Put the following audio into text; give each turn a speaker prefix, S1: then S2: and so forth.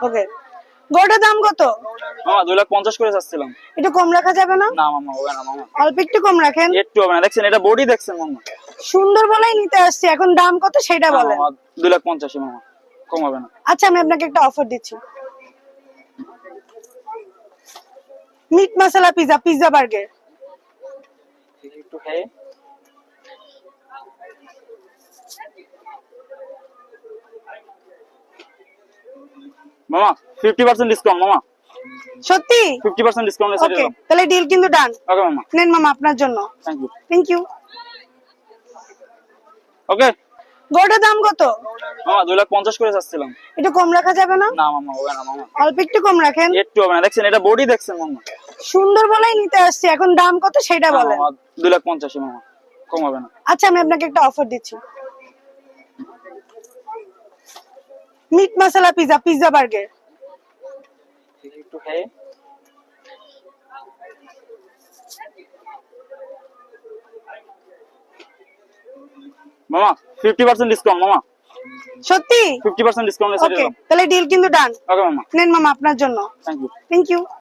S1: ওকে, গরুটার দাম কত?
S2: মামা 2,50,000 করে চাচ্ছিলাম।
S1: একটু কম রাখা যাবে না?
S2: না মামা হবে না মামা,
S1: অল্প একটু কম রাখেন।
S2: একটু হবে না, দেখছেন এটা বডি দেখছেন মামা।
S1: সুন্দর বলেই নিতে আসছি, এখন দাম কত সেটা
S2: না
S1: বলেন।
S2: মামা 2,50,000 মামা, কম হবে না।
S1: আচ্ছা, আমি আপনাকে একটা অফার দিচ্ছি। মিট মশলা পিজা, পিজা বার্গার।
S2: একটু খাই। মামা 50% ডিসকাউন্ট মামা,
S1: সত্যি?
S2: 50% ডিসকাউন্ট এসে
S1: ওকে,
S2: দিলাম।
S1: তাহলে ডিল কিন্তু ডান।
S2: ওকে মামা,
S1: নেন মামা আপনার জন্য।
S2: Thank you.
S1: Thank you.
S2: Okay
S1: গরুটার দাম কত?
S2: মামা 2,50,000 করে চাচ্ছিলাম।
S1: একটু কম রাখা যাবে না?
S2: না মামা হবে না মামা,
S1: অল্প একটু কম রাখেন।
S2: একটু হবে না, দেখছেন এটা বডি দেখছেন মামা।
S1: সুন্দর বলেই নিতে আসছি, এখন দাম কত সেটা
S2: না
S1: বলেন।
S2: মামা 2,50,000 মামা, কম হবে না।
S1: আচ্ছা, আমি আপনাকে একটা অফার দিচ্ছি। মিট মশলা পিজা, পিজা বার্গার।
S2: একটু খাই। মামা 50% ডিসকাউন্ট মামা,
S1: সত্যি?
S2: 50% ডিসকাউন্ট এসে
S1: ওকে,
S2: দিলাম।
S1: তাহলে ডিল কিন্তু ডান।
S2: ওকে মামা,
S1: নেন মামা আপনার জন্য।
S2: Thank you.
S1: Thank you.